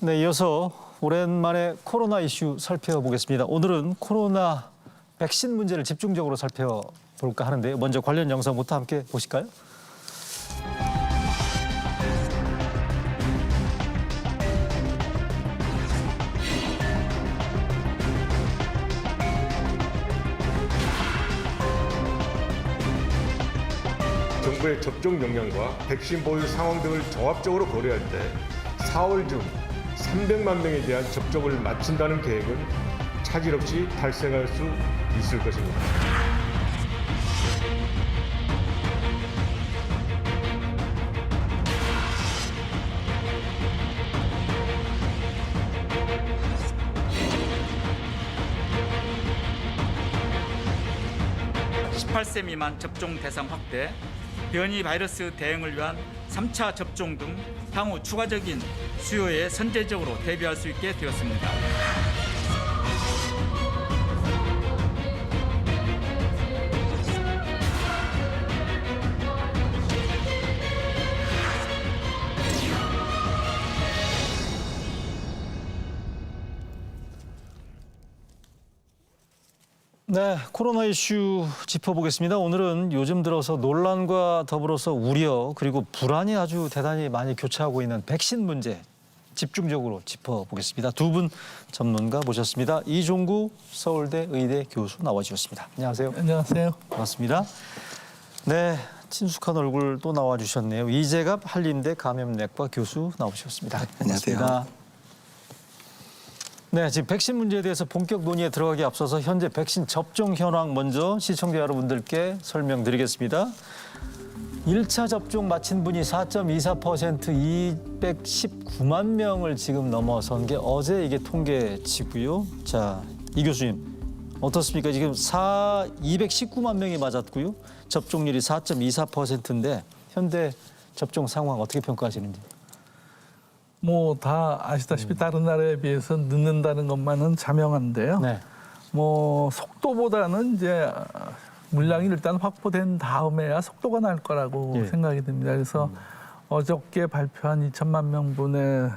네, 이어서 오랜만에 코로나 이슈 살펴보겠습니다. 오늘은 코로나 백신 문제를 집중적으로 살펴볼까 하는데요. 먼저 관련 영상부터 함께 보실까요? 정부의 접종 역량과 백신 보유 상황 등을 종합적으로 고려할 때 4월 중 300만 명에 대한 접종을 마친다는 계획은 차질 없이 달성할 수 있을 것입니다. (18세) 미만 접종 대상 확대, 변이 바이러스 대응을 위한 3차 접종 등 향후 추가적인 수요에 선제적으로 대비할 수 있게 되었습니다. 네, 코로나 이슈 짚어보겠습니다. 오늘은 요즘 들어서 논란과 더불어서 우려 그리고 불안이 아주 대단히 많이 교차하고 있는 백신 문제 집중적으로 짚어보겠습니다. 두 분 전문가 모셨습니다. 이종구 서울대 의대 교수 나와주셨습니다. 안녕하세요. 안녕하세요. 반갑습니다. 네, 친숙한 얼굴 또 나와주셨네요. 이재갑 한림대 감염내과 교수 나오셨습니다. 안녕하세요. 반갑습니다. 네, 지금 백신 문제에 대해서 본격 논의에 들어가기 앞서서 현재 백신 접종 현황 먼저 시청자 여러분들께 설명드리겠습니다. 1차 접종 마친 분이 4.24% 219만 명을 지금 넘어선 게 어제 이게 통계치고요. 자, 이 교수님 어떻습니까? 지금 219만 명이 맞았고요. 접종률이 4.24%인데 현재 접종 상황 어떻게 평가하시는지? 뭐 다 아시다시피 다른 나라에 비해서 늦는다는 것만은 자명한데요. 네. 뭐 속도보다는 이제 물량이 일단 확보된 다음에야 속도가 날 거라고 예. 생각이 듭니다. 그래서 어저께 발표한 2천만 명분의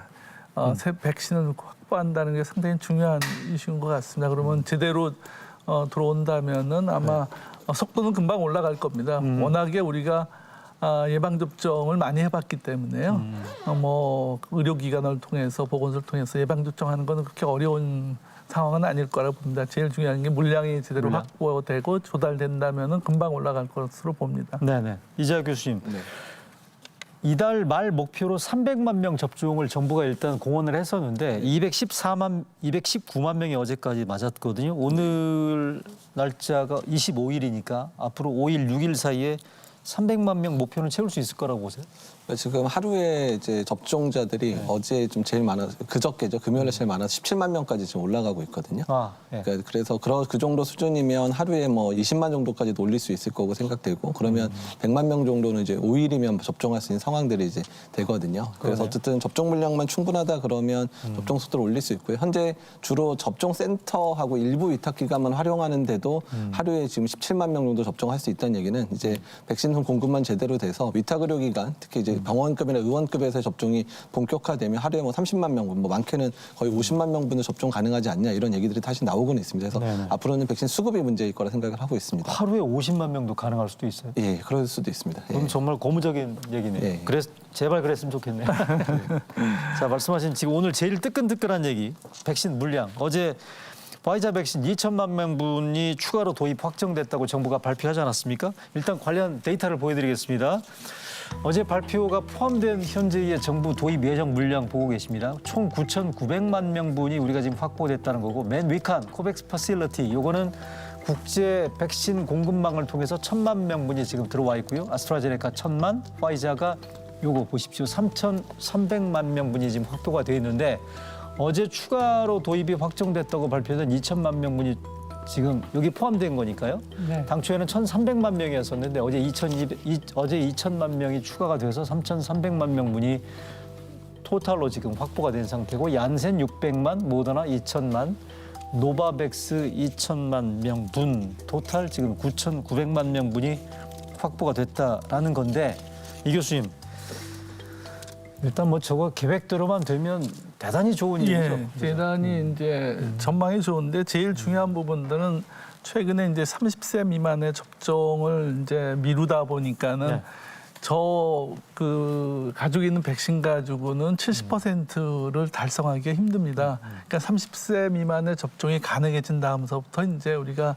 새 백신을 확보한다는 게 상당히 중요한 이슈인 것 같습니다. 그러면 제대로 들어온다면은 아마 속도는 금방 올라갈 겁니다. 워낙에 우리가 예방접종을 많이 해봤기 때문에요. 뭐 의료기관을 통해서 보건소를 통해서 예방접종하는 건 그렇게 어려운 상황은 아닐 거라고 봅니다. 제일 중요한 게 물량이 제대로 물량. 확보되고 조달된다면은 금방 올라갈 것으로 봅니다. 네네. 이재하 교수님. 네. 이달 말 목표로 300만 명 접종을 정부가 일단 공언을 했었는데 219만 명이 어제까지 맞았거든요. 오늘 날짜가 25일이니까 앞으로 5일, 6일 사이에 300만 명 목표는 채울 수 있을 거라고 보세요? 지금 하루에 이제 접종자들이 어제 좀 제일 많아서 그저께죠. 금요일에 제일 많아서 17만 명까지 지금 올라가고 있거든요. 네. 그러니까 그래서 그 정도 수준이면 하루에 뭐 20만 정도까지도 올릴 수 있을 거고 생각되고 그러면 100만 명 정도는 이제 5일이면 접종할 수 있는 상황들이 이제 되거든요. 그래서 그러네요. 어쨌든 접종 물량만 충분하다 그러면 접종 속도를 올릴 수 있고요. 현재 주로 접종 센터하고 일부 위탁 기관만 활용하는데도 하루에 지금 17만 명 정도 접종할 수 있다는 얘기는 이제 백신 공급만 제대로 돼서 위탁 의료기관 특히 이제 병원급이나 의원급에서 접종이 본격화되면 하루에 뭐 30만 명분, 뭐 많게는 거의 50만 명분을 접종 가능하지 않냐 이런 얘기들이 다시 나오고는 있습니다. 그래서 네네. 앞으로는 백신 수급이 문제일 거라 생각을 하고 있습니다. 하루에 50만 명도 가능할 수도 있어요. 예, 그럴 수도 있습니다. 예. 그럼 정말 고무적인 얘기네요. 예. 제발 그랬으면 좋겠네요. 자, 말씀하신 지금 오늘 제일 뜨끈뜨끈한 얘기, 백신 물량. 어제 화이자 백신 2천만 명분이 추가로 도입 확정됐다고 정부가 발표하지 않았습니까? 일단 관련 데이터를 보여드리겠습니다. 어제 발표가 포함된 현재의 정부 도입 예정 물량 보고 계십니다. 총 9,900만 명분이 우리가 지금 확보됐다는 거고 맨 위칸 코백스 퍼실리티 요거는 국제 백신 공급망을 통해서 1,000만 명분이 지금 들어와 있고요. 아스트라제네카 1,000만, 화이자가 요거 보십시오. 3,300만 명분이 지금 확보가 돼 있는데 어제 추가로 도입이 확정됐다고 발표된 2천만 명분이 지금 여기 포함된 거니까요. 네. 당초에는 1,300만 명이었었는데 어제 2천만 명이 추가가 돼서 3,300만 명분이 토탈로 지금 확보가 된 상태고 얀센 600만, 모더나 2천만, 노바백스 2천만 명분, 토탈 지금 9,900만 명분이 확보가 됐다라는 건데 이 교수님 일단 뭐 저거 계획대로만 되면 대단히 좋은 일이죠. 예, 대단히 이제 전망이 좋은데 제일 중요한 부분들은 최근에 이제 30세 미만의 접종을 이제 미루다 보니까는 네. 저 그 가지고 있는 백신 가지고는 70%를 달성하기가 힘듭니다. 그러니까 30세 미만의 접종이 가능해진 다음서부터 이제 우리가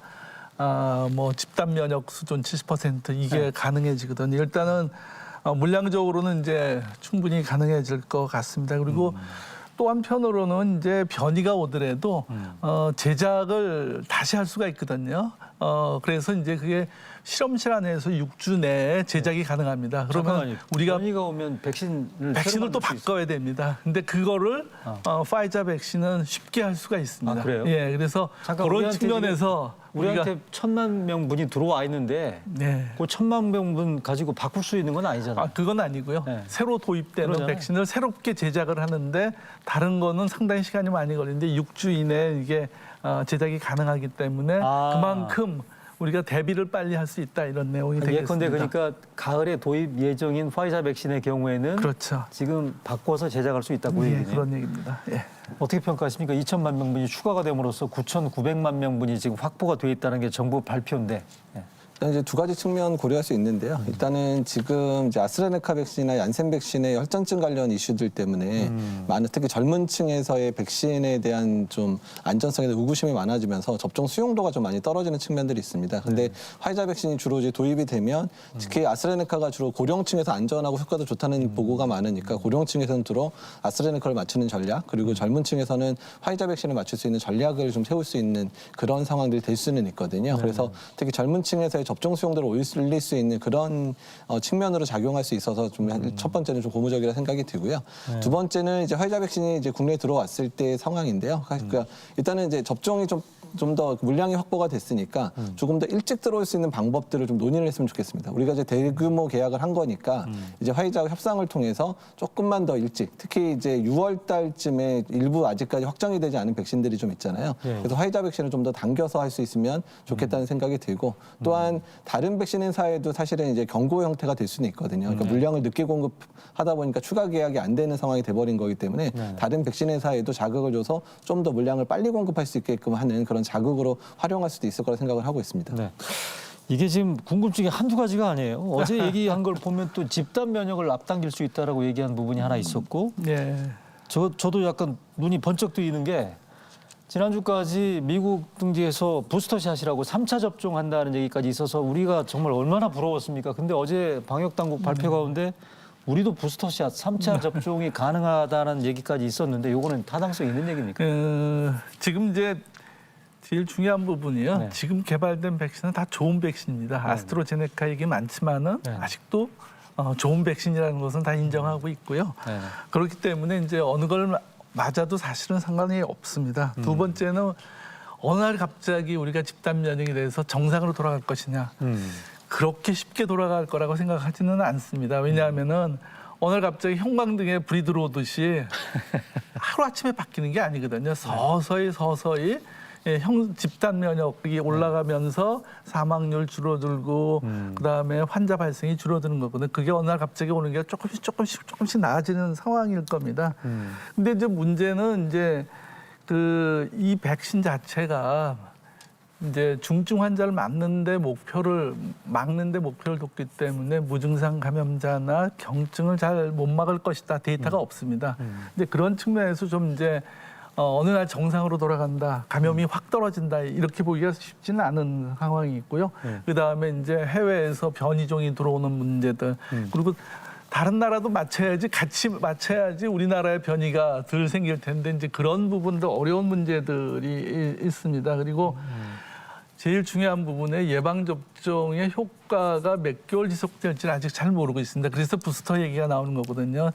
뭐 집단 면역 수준 70% 이게 가능해지거든요. 일단은 물량적으로는 이제 충분히 가능해질 것 같습니다. 그리고 또 한편으로는 이제 변이가 오더라도 제작을 다시 할 수가 있거든요. 그래서 이제 그게 실험실 안에서 6주 내에 제작이 가능합니다. 그러면 잠깐만요. 우리가 변이가 오면 백신을 백신을 또 바꿔야 됩니다. 근데 그거를 파이자 백신은 쉽게 할 수가 있습니다. 아, 그래요? 예, 그래서 잠깐, 그런 우리한테 측면에서 우리한테 1,000만 명분이 들어와 있는데 네. 그 1,000만 명분 가지고 바꿀 수 있는 건 아니잖아요. 그건 아니고요. 네. 새로 도입되는 그러잖아요. 백신을 새롭게 제작을 하는데 다른 거는 상당히 시간이 많이 걸리는데 6주 이내에 이게 제작이 가능하기 때문에 아. 그만큼 우리가 대비를 빨리 할 수 있다 이런 내용이 되겠습니다. 예컨대 그러니까 가을에 도입 예정인 화이자 백신의 경우에는 그렇죠. 지금 바꿔서 제작할 수 있다고 예, 얘기네요. 그런 얘기입니다. 예. 어떻게 평가하십니까? 2천만 명분이 추가가 됨으로써 9,900만 명분이 지금 확보가 돼 있다는 게 정부 발표인데. 예. 일단 이제 두 가지 측면 고려할 수 있는데요. 일단은 지금 이제 아스트라제네카 백신이나 얀센 백신의 혈전증 관련 이슈들 때문에 많은 특히 젊은 층에서의 백신에 대한 좀 안전성에 대한 의구심이 많아지면서 접종 수용도가 좀 많이 떨어지는 측면들이 있습니다. 근데 화이자 백신이 주로 이제 도입이 되면 특히 아스트라제네카가 주로 고령층에서 안전하고 효과도 좋다는 보고가 많으니까 고령층에서는 주로 아스트라제네카를 맞추는 전략 그리고 젊은 층에서는 화이자 백신을 맞출 수 있는 전략을 좀 세울 수 있는 그런 상황들이 될 수는 있거든요. 그래서 특히 젊은 층에서의 접종 수용도를 올릴 수 있는 그런 측면으로 작용할 수 있어서 좀 첫 번째는 좀 고무적이라 생각이 들고요. 두 번째는 이제 화이자 백신이 이제 국내에 들어왔을 때 상황인데요. 그러니까 일단은 이제 접종이 좀 더 물량이 확보가 됐으니까 조금 더 일찍 들어올 수 있는 방법들을 좀 논의를 했으면 좋겠습니다. 우리가 이제 대규모 계약을 한 거니까 이제 화이자 협상을 통해서 조금만 더 일찍, 특히 이제 6월 달쯤에 일부 아직까지 확정이 되지 않은 백신들이 좀 있잖아요. 그래서 화이자 백신을 좀 더 당겨서 할 수 있으면 좋겠다는 생각이 들고 또한 다른 백신 회사에도 사실은 이제 경고 형태가 될 수는 있거든요. 그러니까 물량을 늦게 공급하다 보니까 추가 계약이 안 되는 상황이 돼버린 거기 때문에 다른 백신 회사에도 자극을 줘서 좀 더 물량을 빨리 공급할 수 있게끔 하는 그런 자극으로 활용할 수도 있을 거라 생각을 하고 있습니다. 네. 이게 지금 궁금증이 한두 가지가 아니에요. 어제 얘기한 걸 보면 또 집단 면역을 앞당길 수 있다라고 얘기한 부분이 하나 있었고 예. 저도 약간 눈이 번쩍 뜨이는 게 지난주까지 미국 등지에서 부스터샷이라고 3차 접종한다는 얘기까지 있어서 우리가 정말 얼마나 부러웠습니까? 근데 어제 방역당국 발표 가운데 우리도 부스터샷 3차 접종이 가능하다는 얘기까지 있었는데 이거는 타당성 있는 얘기입니까? 지금 이제 제일 중요한 부분이요. 네. 지금 개발된 백신은 다 좋은 백신입니다. 아스트라제네카 얘기 많지만은 네. 아직도 좋은 백신이라는 것은 다 인정하고 있고요. 네. 그렇기 때문에 이제 어느 걸 맞아도 사실은 상관이 없습니다. 두 번째는 어느 날 갑자기 우리가 집단 면역이 돼서 정상으로 돌아갈 것이냐. 그렇게 쉽게 돌아갈 거라고 생각하지는 않습니다. 왜냐하면은 어느 날 갑자기 형광등에 불이 들어오듯이 하루아침에 바뀌는 게 아니거든요. 서서히 집단 면역이 올라가면서 사망률 줄어들고 그다음에 환자 발생이 줄어드는 거거든요. 그게 어느 날 갑자기 오는 게 조금씩 나아지는 상황일 겁니다. 근데 이제 문제는 이제 이 백신 자체가 이제 중증 환자를 막는데 목표를 뒀기 때문에 무증상 감염자나 경증을 잘 못 막을 것이다. 데이터가 없습니다. 근데 그런 측면에서 좀 이제 어느 날 정상으로 돌아간다, 감염이 확 떨어진다 이렇게 보기가 쉽지는 않은 상황이 있고요. 그다음에 이제 해외에서 변이종이 들어오는 문제들 그리고 다른 나라도 같이 맞춰야지 우리나라의 변이가 덜 생길 텐데 이제 그런 부분도 어려운 문제들이 있습니다. 그리고 제일 중요한 부분에 예방접종의 효과가 몇 개월 지속될지는 아직 잘 모르고 있습니다. 그래서 부스터 얘기가 나오는 거거든요.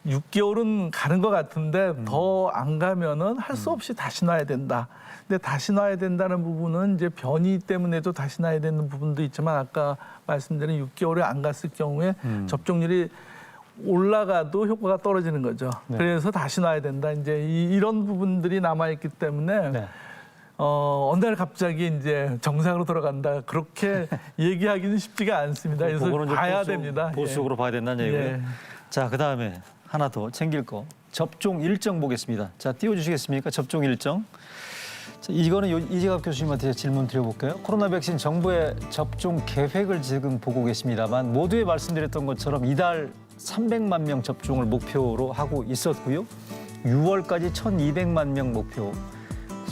6개월은 가는 것 같은데 더 안 가면은 할 수 없이 다시 놔야 된다. 근데 다시 놔야 된다는 부분은 이제 변이 때문에도 다시 놔야 되는 부분도 있지만 아까 말씀드린 6개월에 안 갔을 경우에 접종률이 올라가도 효과가 떨어지는 거죠. 네. 그래서 다시 놔야 된다. 이제 이런 부분들이 남아있기 때문에 네. 어느 날 갑자기 이제 정상으로 돌아간다. 그렇게 얘기하기는 쉽지가 않습니다. 그래서 그거는 좀 봐야 됩니다. 보수적으로 봐야 된다는 얘기고요. 예. 자, 그다음에 하나 더 챙길 거. 접종 일정 보겠습니다. 자, 띄워주시겠습니까? 접종 일정. 자, 이거는 이재갑 교수님한테 질문 드려볼까요? 코로나 백신 정부의 접종 계획을 지금 보고 계십니다만 모두에 말씀드렸던 것처럼 이달 300만 명 접종을 목표로 하고 있었고요. 6월까지 1,200만 명 목표,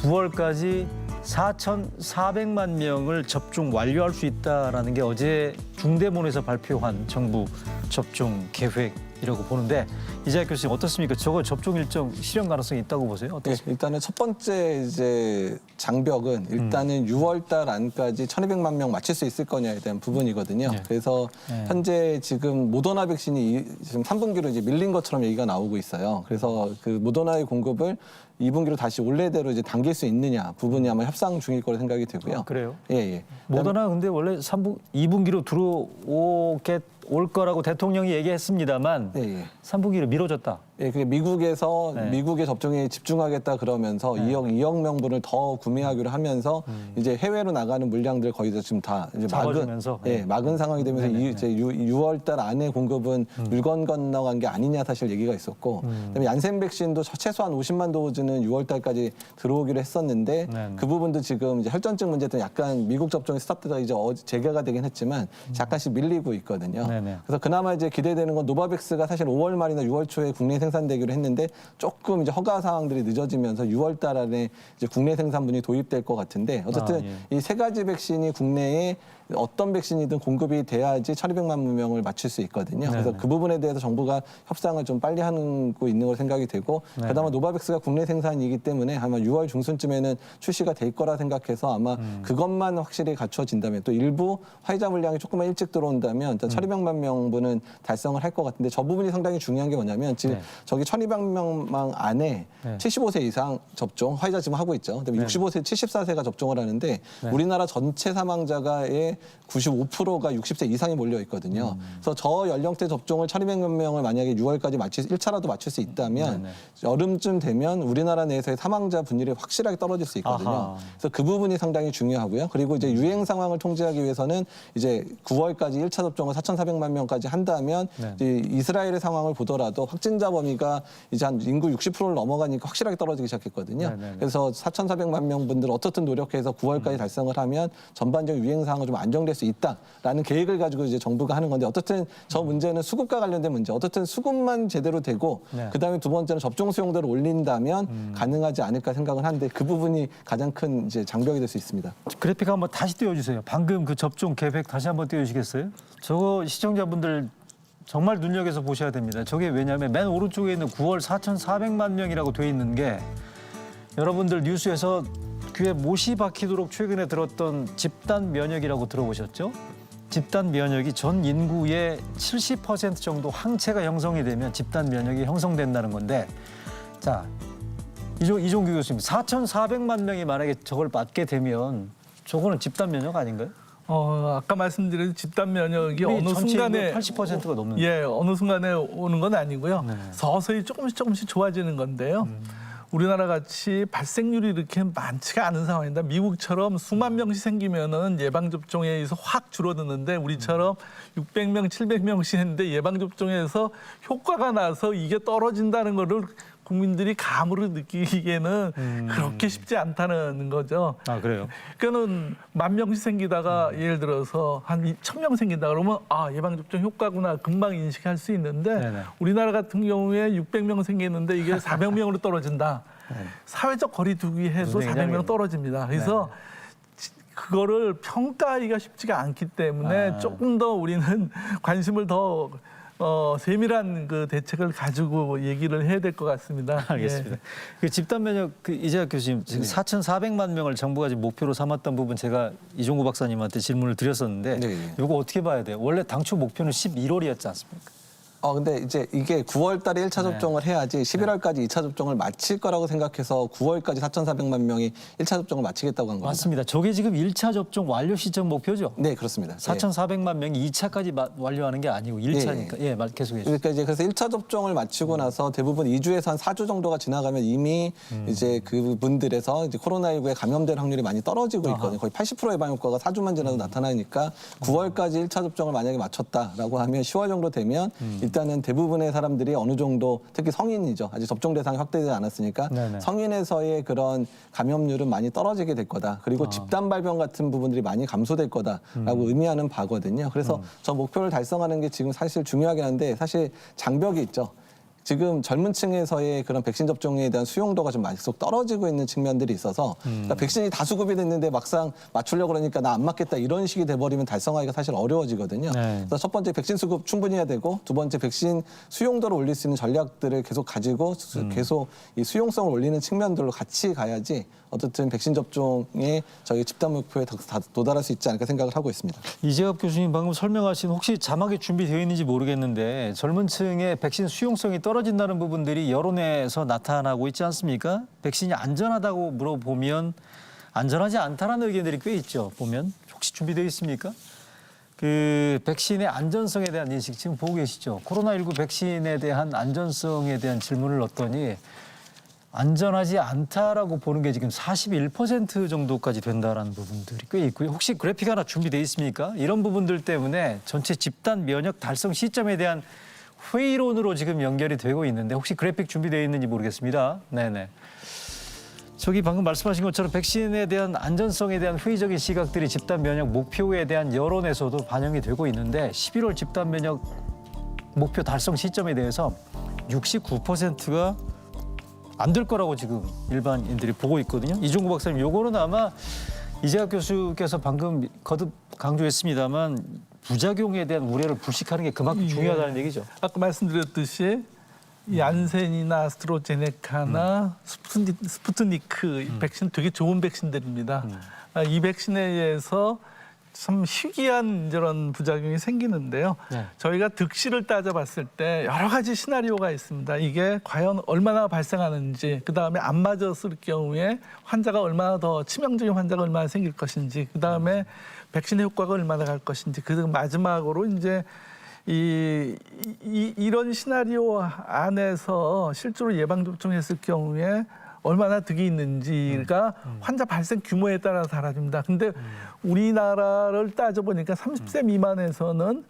9월까지 4,400만 명을 접종 완료할 수 있다라는 게 어제 중대본에서 발표한 정부 접종 계획이라고 보는데 이재학 교수님 어떻습니까? 저거 접종 일정 실현 가능성이 있다고 보세요? 예, 어떻습니까? 일단은 첫 번째 이제 장벽은 일단은 6월달 안까지 1,200만 명 맞출 수 있을 거냐에 대한 부분이거든요. 네. 그래서 네. 현재 지금 모더나 백신이 지금 3분기로 이제 밀린 것처럼 얘기가 나오고 있어요. 그래서 그 모더나의 공급을 2분기로 다시 원래대로 이제 당길 수 있느냐 부분이 아마 협상 중일 거로 생각이 되고요. 아, 그래요? 예, 예. 모더나 근데 원래 2분기로 올 거라고 대통령이 얘기했습니다만 예, 예. 3분기로 미뤄졌다. 예, 그게 미국에서 네. 미국의 접종에 집중하겠다 그러면서 2억 명분을 더 구매하기로 하면서 이제 해외로 나가는 물량들 거의 다 지금 다 이제 잡아주면서. 예, 막은 상황이 되면서 네네네. 이제 6월달 안에 공급은 물건 건너간 게 아니냐 사실 얘기가 있었고, 그다음에 얀센 백신도 최소한 50만 도즈는 6월달까지 들어오기로 했었는데 네네. 그 부분도 지금 이제 혈전증 문제 때문에 약간 미국 접종이 스탑되다 이제 재개가 되긴 했지만 약간씩 밀리고 있거든요. 네네. 그래서 그나마 이제 기대되는 건 노바백스가 사실 5월 말이나 6월 초에 국내 생산되기로 했는데 조금 이제 허가 사항들이 늦어지면서 6월 달 안에 이제 국내 생산분이 도입될 것 같은데 어쨌든 이 세 가지 백신이 국내에 어떤 백신이든 공급이 돼야지 1,200만 명을 맞출 수 있거든요. 그래서 네네. 그 부분에 대해서 정부가 협상을 좀 빨리 하고 있는 걸 생각이 되고 네네. 그다음에 노바백스가 국내 생산이기 때문에 아마 6월 중순쯤에는 출시가 될 거라 생각해서 아마 그것만 확실히 갖춰진다면 또 일부 화이자 물량이 조금만 일찍 들어온다면 일단 1,200만 명분은 달성을 할 것 같은데 저 부분이 상당히 중요한 게 뭐냐면 지금 네. 저기 1,200명 안에 네. 75세 이상 접종 화이자 지금 하고 있죠. 그다음에 65세, 74세가 접종을 하는데 우리나라 전체 사망자가의 95%가 60세 이상이 몰려 있거든요. 그래서 저 연령대 접종을 1,200만 명을 만약에 6월까지 1차라도 맞출 수 있다면 여름쯤 되면 우리나라 내에서의 사망자 분율이 확실하게 떨어질 수 있거든요. 아하. 그래서 그 부분이 상당히 중요하고요. 그리고 이제 유행 상황을 통제하기 위해서는 이제 9월까지 1차 접종을 4,400만 명까지 한다면 네. 이제 이스라엘의 상황을 보더라도 확진자 범위가 이제 한 인구 60%를 넘어가니까 확실하게 떨어지기 시작했거든요. 네네네. 그래서 4,400만 명 분들 어떻든 노력해서 9월까지 달성을 하면 전반적인 유행 상황을 좀 안정될 수 있다라는 계획을 가지고 이제 정부가 하는 건데 어떻든 저 문제는 수급과 관련된 문제. 어떻든 수급만 제대로 되고 네. 그다음에 두 번째는 접종 수용도를 올린다면 가능하지 않을까 생각을 하는데 그 부분이 가장 큰 이제 장벽이 될 수 있습니다. 그래픽 한번 다시 띄워주세요. 방금 그 접종 계획 다시 한번 띄워주시겠어요? 저거 시청자분들 정말 눈여겨서 보셔야 됩니다. 저게 왜냐하면 맨 오른쪽에 있는 9월 4,400만 명이라고 돼 있는 게 여러분들 뉴스에서 귀에 못이 박히도록 최근에 들었던 집단 면역이라고 들어보셨죠? 집단 면역이 전 인구의 70% 정도 항체가 형성이 되면 집단 면역이 형성된다는 건데 자, 이종규 교수님 4,400만 명이 만약에 저걸 맞게 되면 저거는 집단 면역 아닌가요? 아까 말씀드린 집단 면역이 우리 어느 전체 순간에 80%가 넘는데. 예, 어느 순간에 오는 건 아니고요. 네. 서서히 조금씩 좋아지는 건데요. 우리나라 같이 발생률이 이렇게 많지가 않은 상황입니다. 미국처럼 수만 명씩 생기면은 예방 접종에 의해서 확 줄어드는데 우리처럼 600명, 700명씩 했는데 예방 접종에서 효과가 나서 이게 떨어진다는 거를 국민들이 감으로 느끼기에는 그렇게 쉽지 않다는 거죠. 아, 그래요? 그러니까는 10,000명씩 생기다가 예를 들어서 한 1,000명 생긴다 그러면 아 예방접종 효과구나 금방 인식할 수 있는데 네네. 우리나라 같은 경우에 600명 생기는데 이게 400명으로 떨어진다. 사회적 거리 두기 해도 무슨 400명 떨어집니다. 그래서 그거를 평가하기가 쉽지가 않기 때문에 조금 더 우리는 관심을 더 세밀한 그 대책을 가지고 얘기를 해야 될 것 같습니다. 알겠습니다. 예. 그 집단 면역 그 이재학 교수님 지금 4,400만 명을 정부가 지금 목표로 삼았던 부분 제가 이종구 박사님한테 질문을 드렸었는데 네. 이거 어떻게 봐야 돼요? 원래 당초 목표는 11월이었지 않습니까? 근데 이제 이게 9월 달에 1차 접종을 해야지 11월까지 2차 접종을 마칠 거라고 생각해서 9월까지 4,400만 명이 1차 접종을 마치겠다고 한 겁니다. 맞습니다. 저게 지금 1차 접종 완료 시점 목표죠? 네, 그렇습니다. 4,400만 명이 2차까지 완료하는 게 아니고 1차니까. 예, 계속해 주세요. 그러니까 이제 그래서 1차 접종을 마치고 나서 대부분 2주에서 한 4주 정도가 지나가면 이미 이제 그 분들에서 이제 코로나19에 감염될 확률이 많이 떨어지고 있거든요. 거의 80% 예방 효과가 4주만 지나도 나타나니까 9월까지 1차 접종을 만약에 마쳤다라고 하면 10월 정도 되면 이제 일단은 대부분의 사람들이 어느 정도 특히 성인이죠. 아직 접종 대상이 확대되지 않았으니까 네네. 성인에서의 그런 감염률은 많이 떨어지게 될 거다. 그리고 집단 발병 같은 부분들이 많이 감소될 거다라고 의미하는 바거든요. 그래서 저 목표를 달성하는 게 지금 사실 중요하긴 한데 사실 장벽이 있죠. 지금 젊은 층에서의 그런 백신 접종에 대한 수용도가 좀 계속 떨어지고 있는 측면들이 있어서 그러니까 백신이 다 수급이 됐는데 막상 맞추려고 그러니까 나 안 맞겠다 이런 식이 돼버리면 달성하기가 사실 어려워지거든요. 네. 그래서 첫 번째 백신 수급 충분히 해야 되고 두 번째 백신 수용도를 올릴 수 있는 전략들을 계속 가지고 계속 이 수용성을 올리는 측면들로 같이 가야지 어쨌든 백신 접종에 저희 집단 목표에 도달할 수 있지 않을까 생각을 하고 있습니다. 이재갑 교수님 방금 설명하신 혹시 자막이 준비되어 있는지 모르겠는데 젊은 층의 백신 수용성이 떨어진다는 부분들이 여론에서 나타나고 있지 않습니까? 백신이 안전하다고 물어보면 안전하지 않다라는 의견들이 꽤 있죠. 보면 혹시 준비되어 있습니까? 그 백신의 안전성에 대한 인식 지금 보고 계시죠? 코로나19 백신에 대한 안전성에 대한 질문을 넣었더니 안전하지 않다라고 보는 게 지금 41% 정도까지 된다라는 부분들이 꽤 있고요. 혹시 그래픽 하나 준비되어 있습니까? 이런 부분들 때문에 전체 집단 면역 달성 시점에 대한 회의론으로 지금 연결이 되고 있는데 혹시 그래픽 준비되어 있는지 모르겠습니다. 네네. 저기 방금 말씀하신 것처럼 백신에 대한 안전성에 대한 회의적인 시각들이 집단 면역 목표에 대한 여론에서도 반영이 되고 있는데 11월 집단 면역 목표 달성 시점에 대해서 69%가 안 될 거라고 지금 일반인들이 보고 있거든요. 이종구 박사님, 요거는 아마 이재갑 교수께서 방금 거듭 강조했습니다만 부작용에 대한 우려를 불식하는 게 그만큼 중요하다는 얘기죠. 아까 말씀드렸듯이 이 안센이나 아스트로제네카나 스푸트니크 이 백신 되게 좋은 백신들입니다. 이 백신에 의해서 참 희귀한 이런 부작용이 생기는데요. 네. 저희가 득실을 따져봤을 때 여러 가지 시나리오가 있습니다. 이게 과연 얼마나 발생하는지, 그다음에 안 맞았을 경우에 환자가 얼마나 더 치명적인 환자가 얼마나 생길 것인지, 그다음에 백신의 효과가 얼마나 갈 것인지, 그 마지막으로 이제 이런 시나리오 안에서 실제로 예방 접종했을 경우에 얼마나 득이 있는지가 환자 발생 규모에 따라 달라집니다. 근데 우리나라를 따져보니까 30세 미만에서는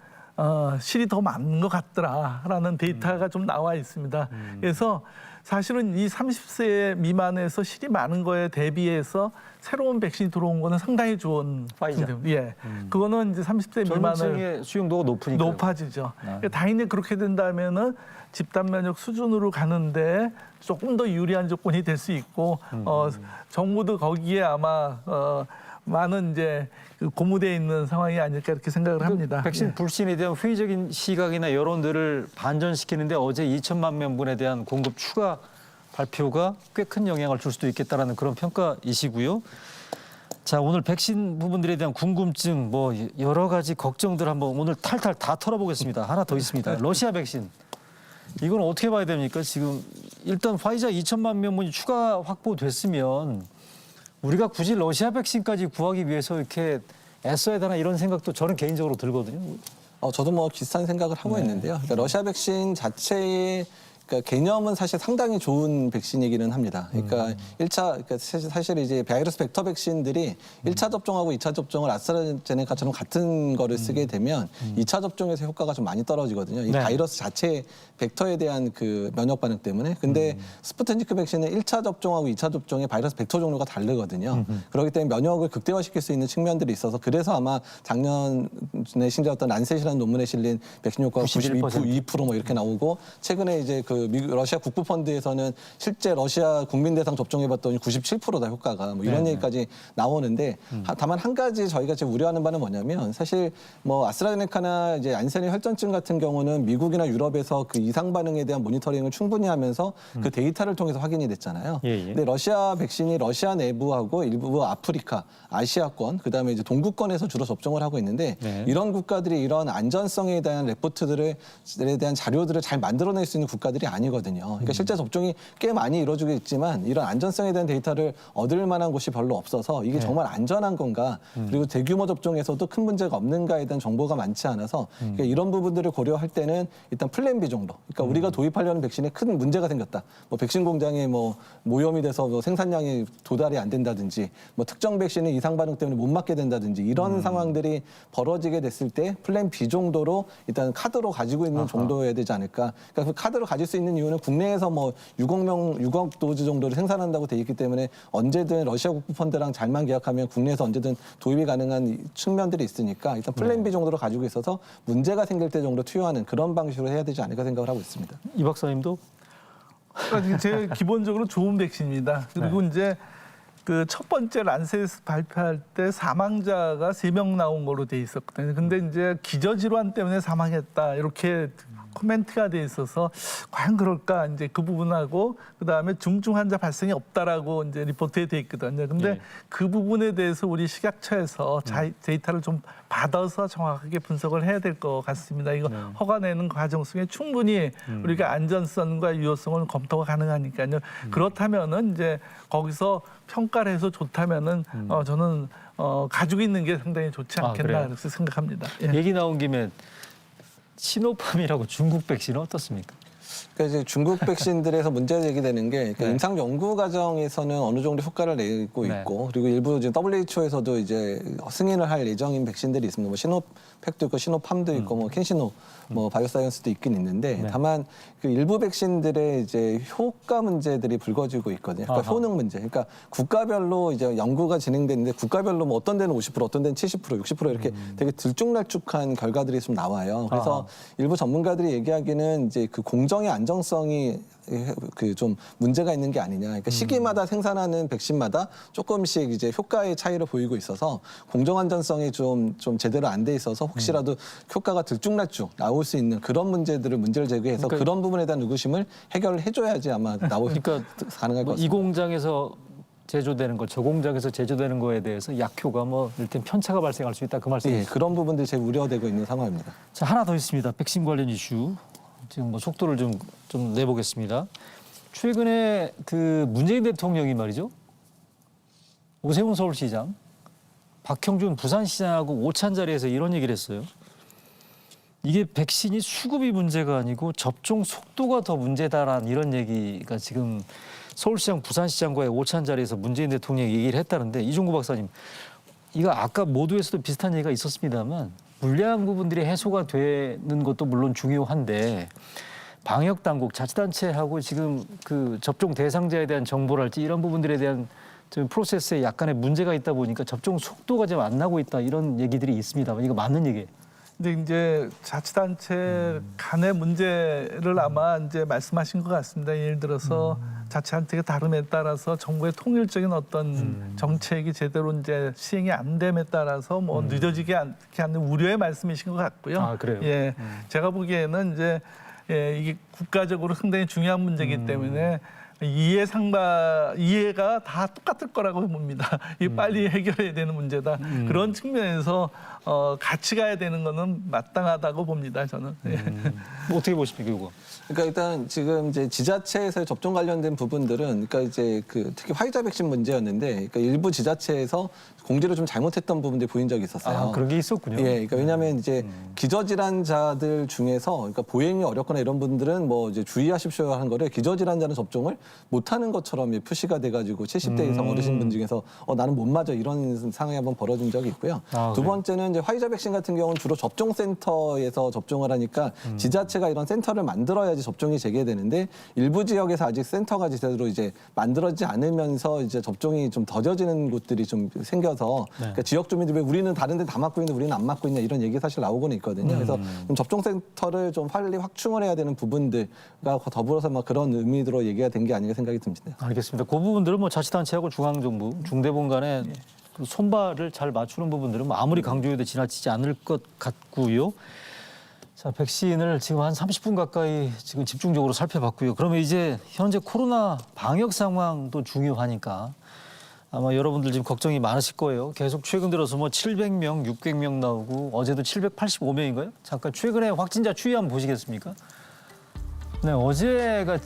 실이 더 많은 것 같더라라는 데이터가 좀 나와 있습니다. 그래서 사실은 이 30세 미만에서 실이 많은 거에 대비해서 새로운 백신이 들어온 거는 상당히 좋은 파이자. 예, 그거는 이제 30세 젊은 미만을 층의 수용도가 높으니까. 높아지죠. 당연히 그렇게 된다면은 집단 면역 수준으로 가는데 조금 더 유리한 조건이 될 수 있고 정부도 거기에 아마 많은 이제 그 고무되어 있는 상황이 아닐까 이렇게 생각을 합니다. 백신 불신에 대한 회의적인 시각이나 여론들을 반전시키는데 어제 2천만 명분에 대한 공급 추가 발표가 꽤 큰 영향을 줄 수도 있겠다라는 그런 평가이시고요. 자, 오늘 백신 부분들에 대한 궁금증, 뭐 여러 가지 걱정들 한번 오늘 탈탈 다 털어보겠습니다. 하나 더 있습니다. 러시아 백신. 이건 어떻게 봐야 됩니까? 지금 일단 화이자 2천만 명분이 추가 확보됐으면 우리가 굳이 러시아 백신까지 구하기 위해서 이렇게 애써야 되나 이런 생각도 저는 개인적으로 들거든요. 저도 뭐 비슷한 생각을 하고 있는데요. 그러니까 러시아 백신 자체의 그러니까 개념은 사실 상당히 좋은 백신이기는 합니다. 그러니까 그러니까 사실 이제 바이러스 벡터 백신들이 1차 접종하고 2차 접종을 아스트라제네카처럼 같은 거를 쓰게 되면 2차 접종에서 효과가 좀 많이 떨어지거든요. 이 네. 바이러스 자체 벡터에 대한 그 면역 반응 때문에. 근데 스푸트니크 백신은 1차 접종하고 2차 접종의 바이러스 벡터 종류가 다르거든요. 그렇기 때문에 면역을 극대화시킬 수 있는 측면들이 있어서 그래서 아마 작년에 신작했던 란셋이라는 논문에 실린 백신 효과가 92% 뭐 이렇게 나오고 최근에 이제 그 미국 러시아 국부 펀드에서는 실제 러시아 국민 대상 접종해봤더니 97%다 효과가 뭐 이런 얘기까지 나오는데 다만 한 가지 저희가 지금 우려하는 바는 뭐냐면 사실 뭐 아스트라제네카나 이제 안센의 혈전증 같은 경우는 미국이나 유럽에서 그 이상 반응에 대한 모니터링을 충분히 하면서 그 데이터를 통해서 확인이 됐잖아요. 근데 러시아 백신이 러시아 내부하고 일부 아프리카, 아시아권, 그다음에 이제 동구권에서 주로 접종을 하고 있는데 이런 국가들이 이런 안전성에 대한 레포트들에 대한 자료들을 잘 만들어낼 수 있는 국가들이 아니거든요. 그러니까 실제 접종이 꽤 많이 이루어지고 있지만 이런 안전성에 대한 데이터를 얻을 만한 곳이 별로 없어서 이게 정말 안전한 건가 그리고 대규모 접종에서도 큰 문제가 없는가에 대한 정보가 많지 않아서 그러니까 이런 부분들을 고려할 때는 일단 플랜 B 정도. 그러니까 우리가 도입하려는 백신에 큰 문제가 생겼다. 뭐 백신 공장에 뭐 오염이 돼서 뭐 생산량이 도달이 안 된다든지 뭐 특정 백신은 이상 반응 때문에 못 맞게 된다든지 이런 상황들이 벌어지게 됐을 때 플랜 B 정도로 일단 카드로 가지고 있는 정도여야 되지 않을까. 그러니까 그 카드로 가질 수 있는 이유는 국내에서 뭐 6억 도즈 정도를 생산한다고 돼 있기 때문에 언제든 러시아 국부 펀드랑 잘만 계약하면 국내에서 언제든 도입이 가능한 측면들이 있으니까 일단 플랜 B 정도로 가지고 있어서 문제가 생길 때 정도 투여하는 그런 방식으로 해야 되지 않을까 생각을 하고 있습니다. 이 박사님도 그러니까 제 기본적으로 좋은 백신입니다. 그리고 이제 그 첫 번째 란셋에서 발표할 때 사망자가 3명 나온 걸로 돼 있었거든요. 근데 이제 기저질환 때문에 사망했다 이렇게 코멘트가 돼 있어서 과연 그럴까 이제 그 부분하고 그다음에 중증 환자 발생이 없다라고 이제 리포트에 돼 있거든요. 근데 네. 그 부분에 대해서 우리 식약처에서 데이터를 좀 받아서 정확하게 분석을 해야 될 것 같습니다. 이거 허가 내는 과정 속에 충분히 우리가 안전성과 유효성을 검토가 가능하니까요. 그렇다면은 이제 거기서 평가를 해서 좋다면은 저는 가지고 있는 게 상당히 좋지 않겠나 그래요? 그렇게 생각합니다. 예. 얘기 나온 김에 시노팜이라고 중국 백신은 어떻습니까? 그러니까 이제 중국 백신들에서 문제가 제기되는 게 그러니까 네. 임상 연구 과정에서는 어느 정도 효과를 내고 네. 있고 그리고 일부 지금 WHO에서도 이제 승인을 할 예정인 백신들이 있습니다. 뭐 시노팩도 있고 시노팜도 있고 뭐 캔시노 뭐 바이오사이언스도 있긴 있는데 네. 다만 그 일부 백신들의 이제 효과 문제들이 불거지고 있거든요. 그러니까 아하. 효능 문제. 그러니까 국가별로 이제 연구가 진행되는데 국가별로 뭐 어떤 데는 50%, 어떤 데는 70%, 60% 이렇게 되게 들쭉날쭉한 결과들이 좀 나와요. 그래서 아하. 일부 전문가들이 얘기하기는 이제 그 공정의 안정성이 그 좀 문제가 있는 게 아니냐. 그러니까 시기마다 생산하는 백신마다 조금씩 이제 효과의 차이를 보이고 있어서 공정 안전성이 좀 제대로 안 돼 있어서 혹시라도 효과가 들쭉날쭉 나올 수 있는 그런 문제를 제기해서 그러니까- 그런 부분에 대한 의구심을 해결을 해줘야지 아마 그러니까 가능할 것 뭐 이 같습니다. 공장에서 제조되는 것, 저 공장에서 제조되는 거에 대해서 약효가 뭐 일단 편차가 발생할 수 있다 그 예, 말씀이시죠? 그런 부분들이 제일 우려되고 있는 상황입니다. 자, 하나 더 있습니다. 백신 관련 이슈. 지금 뭐 속도를 좀 내보겠습니다. 최근에 그 문재인 대통령이 말이죠. 오세훈 서울시장, 박형준 부산시장하고 오찬 자리에서 이런 얘기를 했어요. 이게 백신이 수급이 문제가 아니고 접종 속도가 더 문제다라는 이런 얘기가 지금 서울시장, 부산시장과의 오찬 자리에서 문재인 대통령이 얘기를 했다는데 이종구 박사님, 이거 아까 모두에서도 비슷한 얘기가 있었습니다만 불리한 부분들이 해소가 되는 것도 물론 중요한데 방역 당국, 자치단체하고 지금 그 접종 대상자에 대한 정보랄지 이런 부분들에 대한 좀 프로세스에 약간의 문제가 있다 보니까 접종 속도가 좀 안 나고 있다 이런 얘기들이 있습니다만 이거 맞는 얘기예요? 근데 이제 자치단체 간의 문제를 아마 이제 말씀하신 것 같습니다. 예를 들어서 자치단체가 다름에 따라서 정부의 통일적인 어떤 정책이 제대로 이제 시행이 안 됨에 따라서 뭐 늦어지게 않게 하는 우려의 말씀이신 것 같고요. 아, 그래요? 예, 제가 보기에는 이제 이게 국가적으로 상당히 중요한 문제이기 때문에. 이해가 다 똑같을 거라고 봅니다. 이 빨리 해결해야 되는 문제다. 그런 측면에서 같이 가야 되는 거는 마땅하다고 봅니다. 저는. 뭐 어떻게 보십니까 이거? 그러니까 일단 지금 이제 지자체에서의 접종 관련된 부분들은 그러니까 이제 그 특히 화이자 백신 문제였는데 그러니까 일부 지자체에서 공지를 좀 잘못했던 부분들이 보인 적이 있었어요. 아, 그런 게 있었군요. 예, 그러니까 왜냐하면 이제 기저질환자들 중에서 그러니까 보행이 어렵거나 이런 분들은 뭐 이제 주의하십시오 하는 거를 기저질환자는 접종을 못하는 것처럼 표시가 돼가지고 70대 이상 어르신분 중에서 나는 못 맞아 이런 상황이 한번 벌어진 적이 있고요. 아, 두 그래요? 번째는 이제 화이자 백신 같은 경우는 주로 접종센터에서 접종을 하니까 지자체가 이런 센터를 만들어야지 접종이 재개되는데 일부 지역에서 아직 센터가 제대로 이제 만들어지지 않으면서 이제 접종이 좀 더뎌지는 곳들이 좀 생겨서 그러니까 지역 주민들이 왜 우리는 다른 데 다 맞고 있는데 우리는 안 맞고 있냐 이런 얘기 사실 나오고는 있거든요. 그래서 좀 접종센터를 좀 빨리 확충을 해야 되는 부분들과 더불어서 막 그런 의미로 얘기가 된 게 아닌가 생각이 듭니다. 알겠습니다. 그 부분들은 뭐 자치단체하고 중앙정부, 중대본 간에 그 손발을 잘 맞추는 부분들은 뭐 아무리 강조해도 지나치지 않을 것 같고요. 자, 백신을 지금 한 30분 가까이 지금 집중적으로 살펴봤고요. 그러면 이제 현재 코로나 방역 상황도 중요하니까 아마 여러분들 지금 걱정이 많으실 거예요. 계속 최근 들어서 뭐 700명, 600명 나오고 어제도 785명인가요? 잠깐 최근에 확진자 추이 한번 보시겠습니까? 네, 어제가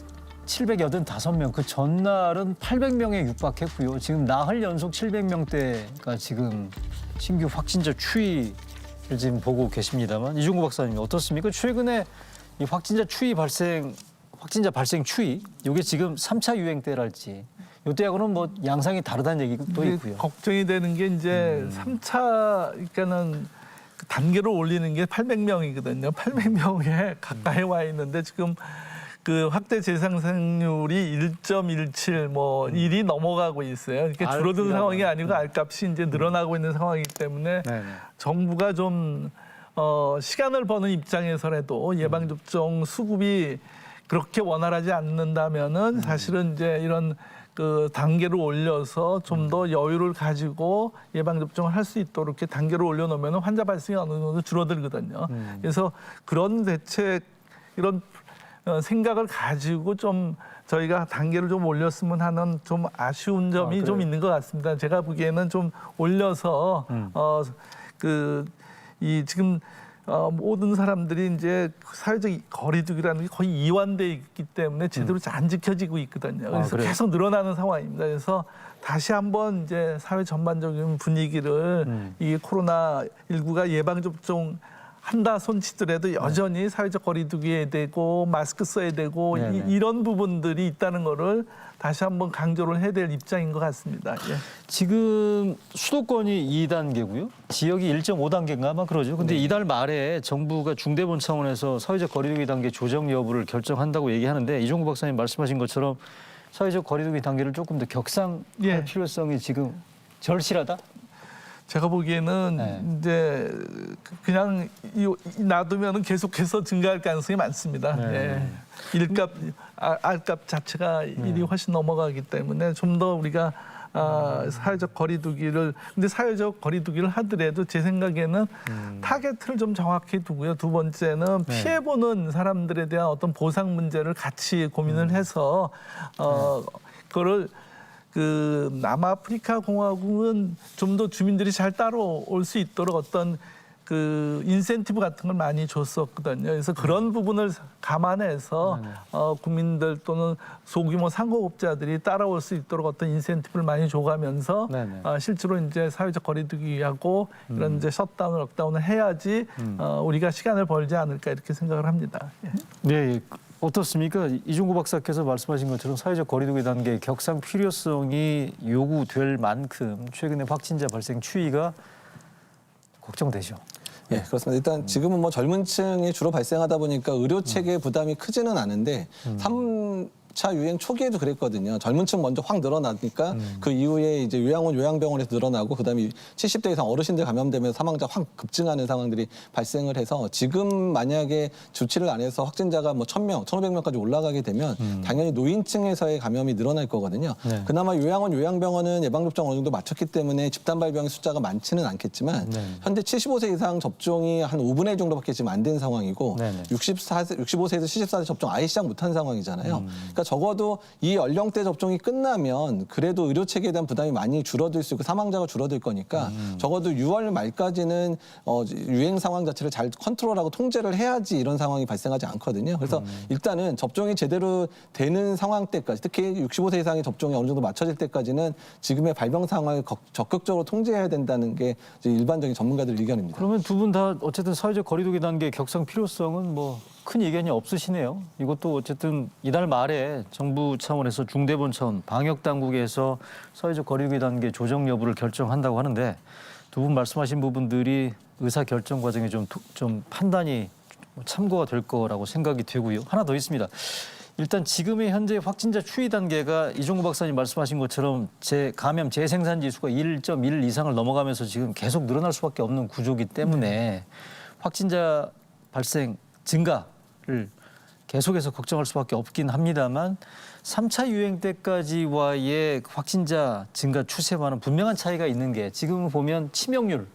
785명, 그 전날은 800명에 육박했고요. 지금 나흘 연속 700명대가 지금 신규 확진자 추이를 지금 보고 계십니다만 이종구 박사님 어떻습니까? 최근에 이 확진자 발생 추이, 이게 지금 3차 유행 때랄지 이때하고는 뭐 양상이 다르다는 얘기도 이게 있고요. 걱정이 되는 게 이제 3차 그러니까는 그 단계를 올리는 게 800명이거든요. 800명에 가까이 와 있는데 지금 그 확대 재상생률이 1.17 뭐 1이 넘어가고 있어요. 이게 줄어든 상황이 아니고 알값이 이제 늘어나고 있는 상황이기 때문에 네네. 정부가 좀 시간을 버는 입장에서라도 예방접종 수급이 그렇게 원활하지 않는다면은 사실은 이제 이런 그 단계를 올려서 좀 더 여유를 가지고 예방 접종을 할 수 있도록 이렇게 단계를 올려놓으면 환자 발생이 어느 정도 줄어들거든요. 그래서 그런 대책 이런 생각을 가지고 좀 저희가 단계를 좀 올렸으면 하는 좀 아쉬운 점이 좀 있는 것 같습니다. 제가 보기에는 좀 올려서 지금 모든 사람들이 이제 사회적 거리두기라는 게 거의 이완돼 있기 때문에 제대로 안 지켜지고 있거든요. 그래서 그래요? 계속 늘어나는 상황입니다. 그래서 다시 한번 이제 사회 전반적인 분위기를 이 코로나19가 예방접종 한다 손치더라도 여전히 사회적 거리두기에 되고 마스크 써야 되고 네네. 이런 부분들이 있다는 거를 다시 한번 강조를 해야 될 입장인 것 같습니다. 예. 지금 수도권이 2단계고요. 지역이 1.5단계인가 아마 그러죠. 근데 이달 말에 정부가 중대본 차원에서 사회적 거리두기 단계 조정 여부를 결정한다고 얘기하는데 이종구 박사님 말씀하신 것처럼 사회적 거리두기 단계를 조금 더 격상할 예. 필요성이 지금 절실하다? 제가 보기에는 네. 이제 그냥 놔두면 계속해서 증가할 가능성이 많습니다. 네. 예. 일값, 알값 자체가 일이 훨씬 넘어가기 때문에 좀 더 우리가 사회적 거리두기를 근데 사회적 거리두기를 하더라도 제 생각에는 타겟을 좀 정확히 두고요. 두 번째는 피해보는 사람들에 대한 어떤 보상 문제를 같이 고민을 해서 그거를 그 남아프리카 공화국은 좀 더 주민들이 잘 따라올 수 있도록 어떤 그 인센티브 같은 걸 많이 줬었거든요. 그래서 그런 부분을 감안해서 국민들 또는 소규모 상공업자들이 따라올 수 있도록 어떤 인센티브를 많이 줘가면서 네네. 실제로 이제 사회적 거리두기하고 이런 이제 셧다운, 럭다운을 해야지 우리가 시간을 벌지 않을까 이렇게 생각을 합니다. 예. 네. 어떻습니까? 이종구 박사께서 말씀하신 것처럼 사회적 거리두기 단계 격상 필요성이 요구될 만큼 최근에 확진자 발생 추이가 걱정되죠. 예, 그렇습니다. 일단 지금은 뭐 젊은 층이 주로 발생하다 보니까 의료 체계 부담이 크지는 않은데 3차 유행 초기에도 그랬거든요. 젊은 층 먼저 확 늘어나니까 그 이후에 이제 요양원, 요양병원에서 늘어나고 그다음에 70대 이상 어르신들 감염되면서 사망자 확 급증하는 상황들이 발생을 해서 지금 만약에 조치를 안 해서 확진자가 뭐 1,000명, 1,500명까지 올라가게 되면 당연히 노인층에서의 감염이 늘어날 거거든요. 네. 그나마 요양원, 요양병원은 예방접종 어느 정도 맞췄기 때문에 집단 발병의 숫자가 많지는 않겠지만 현재 75세 이상 접종이 한 5분의 1 정도밖에 지금 안 된 상황이고 네네. 65세에서 74세 접종 아예 시작 못한 상황이잖아요. 그러니까 적어도 이 연령대 접종이 끝나면 그래도 의료 체계에 대한 부담이 많이 줄어들 수 있고 사망자가 줄어들 거니까 적어도 6월 말까지는 유행 상황 자체를 잘 컨트롤하고 통제를 해야지 이런 상황이 발생하지 않거든요. 그래서 일단은 접종이 제대로 되는 상황 때까지 특히 65세 이상의 접종이 어느 정도 맞춰질 때까지는 지금의 발병 상황을 적극적으로 통제해야 된다는 게 이제 일반적인 전문가들 의견입니다. 그러면 두 분 다 어쨌든 사회적 거리두기 단계 격상 필요성은 뭐 큰 이견이 없으시네요. 이것도 어쨌든 이달 말에 정부 차원에서 중대본 차원 방역 당국에서 사회적 거리두기 단계 조정 여부를 결정한다고 하는데 두 분 말씀하신 부분들이 의사 결정 과정에 좀 판단이 참고가 될 거라고 생각이 되고요. 하나 더 있습니다. 일단 지금의 현재 확진자 추이 단계가 이종구 박사님 말씀하신 것처럼 감염 재생산 지수가 1.1 이상을 넘어가면서 지금 계속 늘어날 수밖에 없는 구조이기 때문에 확진자 발생 증가를 계속해서 걱정할 수밖에 없긴 합니다만 3차 유행 때까지와의 확진자 증가 추세와는 분명한 차이가 있는 게 지금 보면 치명률,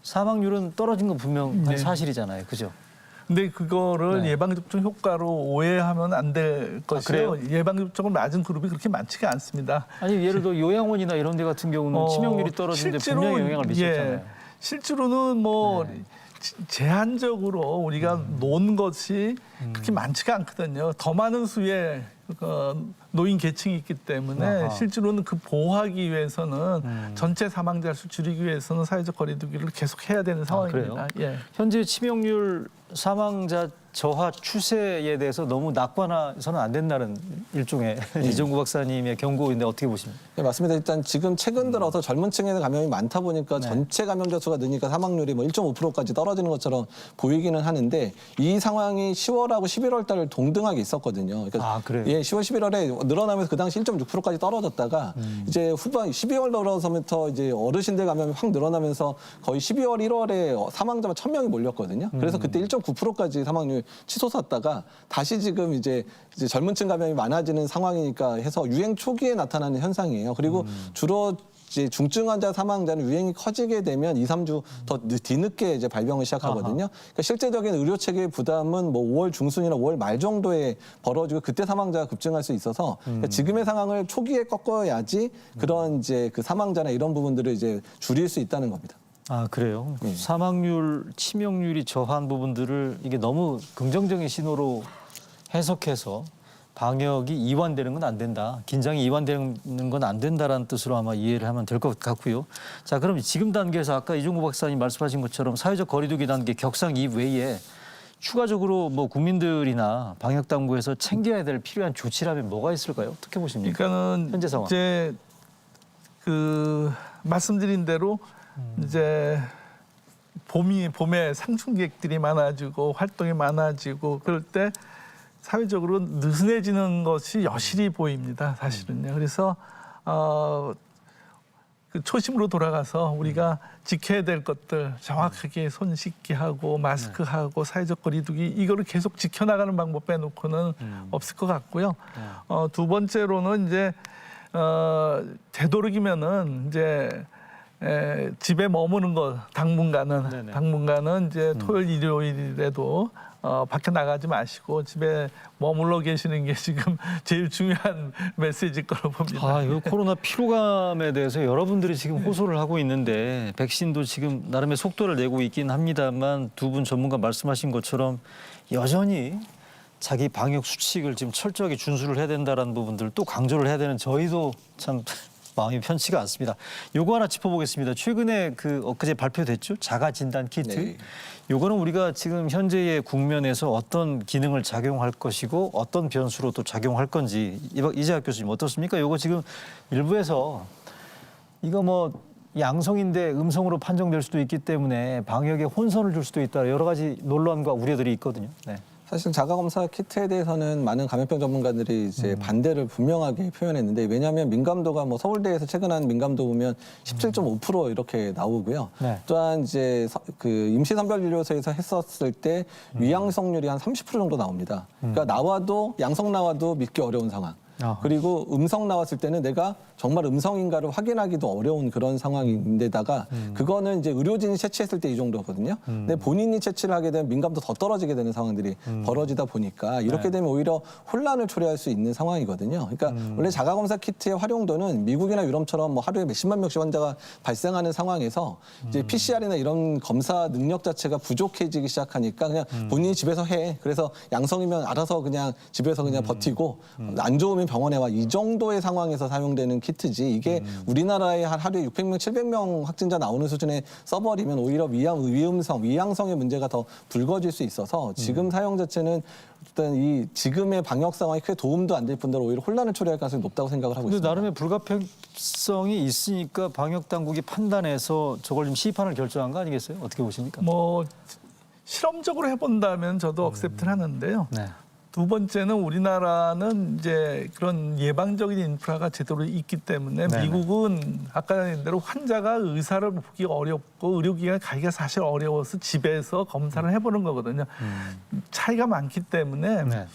사망률은 떨어진 건 분명한 사실이잖아요. 그죠? 근데 그거를 네. 예방접종 효과로 오해하면 안 될 것이요. 그래요? 예방접종을 맞은 그룹이 그렇게 많지가 않습니다. 아니 예를 들어 요양원이나 이런 데 같은 경우는 치명률이 떨어지는데 분명히 영향을 미쳤잖아요. 실제로는 뭐 제한적으로 우리가 놓은 것이 그렇게 많지가 않거든요. 더 많은 수의 노인 계층이 있기 때문에 아하. 실제로는 그 보호하기 위해서는 전체 사망자 수 줄이기 위해서는 사회적 거리두기를 계속 해야 되는 상황입니다. 그래요? 예. 현재 치명률 사망자 저하 추세에 대해서 너무 낙관해서는 안 된다는 일종의 이종구 박사님의 경고인데 어떻게 보십니까? 네, 맞습니다. 일단 지금 최근 들어서 젊은 층에서 감염이 많다 보니까 전체 감염자 수가 느니까 사망률이 뭐 1.5%까지 떨어지는 것처럼 보이기는 하는데 이 상황이 10월하고 11월 달 동등하게 있었거든요. 그러니까 아, 그래요? 예, 10월, 11월에 늘어나면서 그 당시 1.6%까지 떨어졌다가 이제 후반 12월 들어서부터 이제 어르신들 감염이 확 늘어나면서 거의 12월, 1월에 사망자만 1,000명이 몰렸거든요. 그래서 그때 1.9%까지 사망률 치솟았다가 다시 지금 이제 젊은층 감염이 많아지는 상황이니까 해서 유행 초기에 나타나는 현상이에요. 그리고 주로 이제 중증 환자 사망자는 유행이 커지게 되면 2, 3주 더 뒤늦게 이제 발병을 시작하거든요. 그러니까 실제적인 의료 체계의 부담은 뭐 5월 중순이나 5월 말 정도에 벌어지고 그때 사망자가 급증할 수 있어서 그러니까 지금의 상황을 초기에 꺾어야지 그런 이제 그 사망자나 이런 부분들을 이제 줄일 수 있다는 겁니다. 아, 그래요? 사망률, 치명률이 저하한 부분들을 이게 너무 긍정적인 신호로 해석해서 방역이 이완되는 건 안 된다. 긴장이 이완되는 건 안 된다라는 뜻으로 아마 이해를 하면 될 것 같고요. 자, 그럼 지금 단계에서 아까 이종구 박사님 말씀하신 것처럼 사회적 거리두기 단계 격상 이외에 추가적으로 뭐 국민들이나 방역 당국에서 챙겨야 될 필요한 조치라면 뭐가 있을까요? 어떻게 보십니까? 그러니까는 현재 상황. 이제 그 말씀드린 대로 이제 봄에 상충객들이 많아지고 활동이 많아지고 그럴 때 사회적으로 느슨해지는 것이 여실히 보입니다. 사실은요. 그래서 그 초심으로 돌아가서 우리가 지켜야 될 것들 정확하게 손 씻기 하고 마스크 하고 사회적 거리두기 이거를 계속 지켜나가는 방법 빼놓고는 없을 것 같고요. 두 번째로는 이제 되도록이면은 이제 집에 머무는 것 당분간은 이제 토요일 일요일에도 밖에 나가지 마시고 집에 머물러 계시는 게 지금 제일 중요한 메시지일 거로 봅니다. 아, 이거 코로나 피로감에 대해서 여러분들이 지금 호소를 하고 있는데 백신도 지금 나름의 속도를 내고 있긴 합니다만 두 분 전문가 말씀하신 것처럼 여전히 자기 방역 수칙을 지금 철저하게 준수를 해야 된다라는 부분들 또 강조를 해야 되는 저희도 참 마음이 편치가 않습니다. 요거 하나 짚어보겠습니다. 최근에 그 엊그제 발표됐죠? 자가 진단 키트. 네. 요거는 우리가 지금 현재의 국면에서 어떤 기능을 작용할 것이고 어떤 변수로 또 작용할 건지 이재학 교수님 어떻습니까? 요거 지금 일부에서 이거 뭐 양성인데 음성으로 판정될 수도 있기 때문에 방역에 혼선을 줄 수도 있다. 여러 가지 논란과 우려들이 있거든요. 네. 사실 자가검사 키트에 대해서는 많은 감염병 전문가들이 이제 반대를 분명하게 표현했는데 왜냐하면 민감도가 뭐 서울대에서 최근 한 민감도 보면 17.5% 이렇게 나오고요. 네. 또한 이제 그 임시선별진료소에서 했었을 때 위양성률이 한 30% 정도 나옵니다. 그러니까 양성 나와도 믿기 어려운 상황. 아하. 그리고 음성 나왔을 때는 내가 정말 음성인가를 확인하기도 어려운 그런 상황인데다가 그거는 이제 의료진이 채취했을 때 이 정도거든요. 근데 본인이 채취를 하게 되면 민감도 더 떨어지게 되는 상황들이 벌어지다 보니까 이렇게 네. 되면 오히려 혼란을 초래할 수 있는 상황이거든요. 그러니까 원래 자가검사 키트의 활용도는 미국이나 유럽처럼 뭐 하루에 몇십만 명씩 환자가 발생하는 상황에서 이제 PCR이나 이런 검사 능력 자체가 부족해지기 시작하니까 그냥 본인이 집에서 해. 그래서 양성이면 알아서 그냥 집에서 그냥 버티고 안 좋으면 병원에 와. 이 정도의 상황에서 사용되는 키트지 이게 우리나라에 한 하루에 600명, 700명 확진자 나오는 수준에 써버리면 오히려 위양성의 문제가 더 불거질 수 있어서 지금 사용 자체는 일단 이 지금의 방역 상황이 크게 도움도 안 될 뿐더러 오히려 혼란을 초래할 가능성이 높다고 생각을 하고 근데 있습니다. 나름의 불가피성이 있으니까 방역 당국이 판단해서 저걸 좀 시판을 결정한 거 아니겠어요? 어떻게 보십니까? 뭐 실험적으로 해본다면 저도 억셉트를 하는데요. 네. 두 번째는 우리나라는 이제 그런 예방적인 인프라가 제대로 있기 때문에 네네. 미국은 아까 얘기한 대로 환자가 의사를 보기 어렵고 의료기관에 가기가 사실 어려워서 집에서 검사를 해보는 거거든요. 차이가 많기 때문에 네.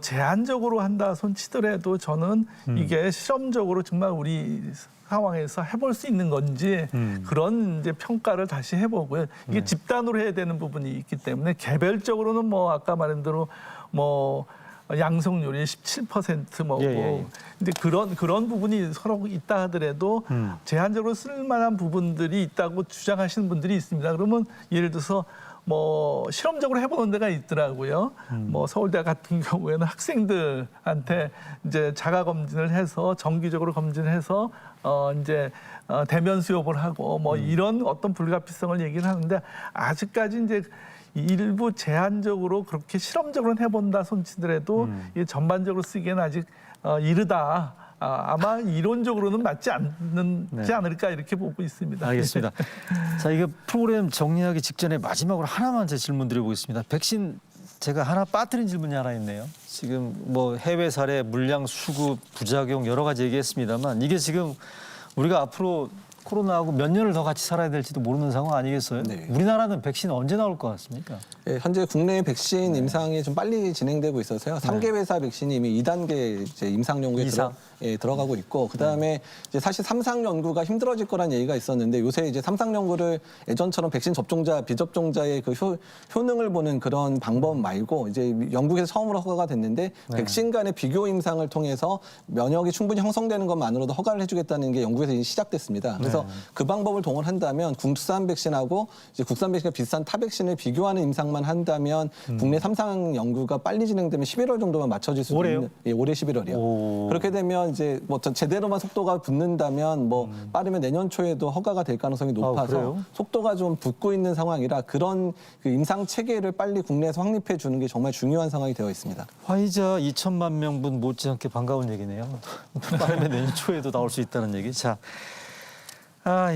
제한적으로 한다 손 치더라도 저는 이게 실험적으로 정말 우리 상황에서 해볼 수 있는 건지 그런 이제 평가를 다시 해보고요. 이게 집단으로 해야 되는 부분이 있기 때문에 개별적으로는 뭐 아까 말한 대로 뭐 양성률이 17%뭐 예, 예. 근데 그런 부분이 서로 있다 하더라도 제한적으로 쓸만한 부분들이 있다고 주장하시는 분들이 있습니다. 그러면 예를 들어서 뭐 실험적으로 해보는 데가 있더라고요. 뭐 서울대 같은 경우에는 학생들한테 이제 자가 검진을 해서 정기적으로 검진해서 이제 대면 수업을 하고 뭐 이런 어떤 불가피성을 얘기를 하는데 아직까지 이제 일부 제한적으로 그렇게 실험적으로 해본다 손치더라도 이게 전반적으로 쓰기에는 아직 이르다. 아마 이론적으로는 맞지 않을까 이렇게 보고 있습니다. 알겠습니다. 자, 이거 프로그램 정리하기 직전에 마지막으로 하나만 제 질문 드려보겠습니다. 백신 제가 하나 빠뜨린 질문이 하나 있네요. 지금 뭐 해외 사례, 물량 수급, 부작용 여러 가지 얘기했습니다만 이게 지금 우리가 앞으로 코로나하고 몇 년을 더 같이 살아야 될지도 모르는 상황 아니겠어요? 네. 우리나라는 백신 언제 나올 것 같습니까? 예, 현재 국내 백신 임상이 좀 빨리 진행되고 있어서요. 3개 회사 백신이 이미 2단계 이제 임상 연구에 들어가고 있고, 그다음에 이제 사실 3상 연구가 힘들어질 거란 얘기가 있었는데 요새 이제 3상 연구를 예전처럼 백신 접종자, 비접종자의 그 효능을 보는 그런 방법 말고 이제 영국에서 처음으로 허가가 됐는데 백신 간의 비교 임상을 통해서 면역이 충분히 형성되는 것만으로도 허가를 해주겠다는 게 영국에서 이제 시작됐습니다. 그래서 그 방법을 동원한다면 국산 백신하고 이제 국산 백신과 비슷한 타 백신을 비교하는 임상만 한다면 국내 3상 연구가 빨리 진행되면 11월 정도만 맞춰질 수도 올해요? 있는. 예, 올해 11월이요. 오. 그렇게 되면 이제 뭐 제대로만 속도가 붙는다면 뭐 빠르면 내년 초에도 허가가 될 가능성이 높아서 그래요? 속도가 좀 붙고 있는 상황이라 그런 그 임상 체계를 빨리 국내에서 확립해 주는 게 정말 중요한 상황이 되어 있습니다. 화이자 2천만 명분 못지않게 반가운 얘기네요. 빠르면 내년 초에도 나올 수 있다는 얘기. 자,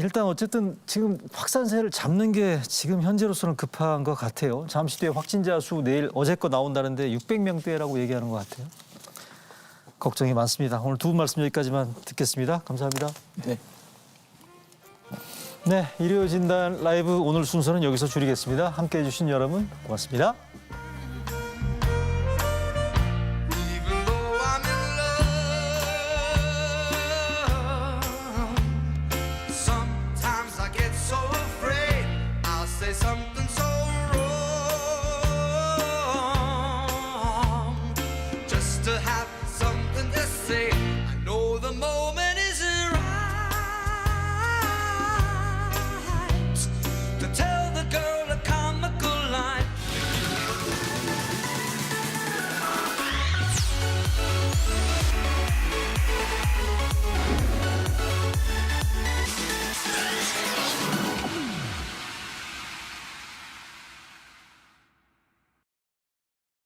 일단 어쨌든 지금 확산세를 잡는 게 지금 현재로서는 급한 것 같아요. 잠시 뒤에 확진자 수 내일 어제껏 나온다는데 600명대라고 얘기하는 것 같아요. 걱정이 많습니다. 오늘 두 분 말씀 여기까지만 듣겠습니다. 감사합니다. 네. 네, 일요 진단 라이브 오늘 순서는 여기서 줄이겠습니다. 함께해 주신 여러분 고맙습니다. Even though I'm in love, sometimes I get so afraid I'll say something so wrong just to have something to say. I know the moment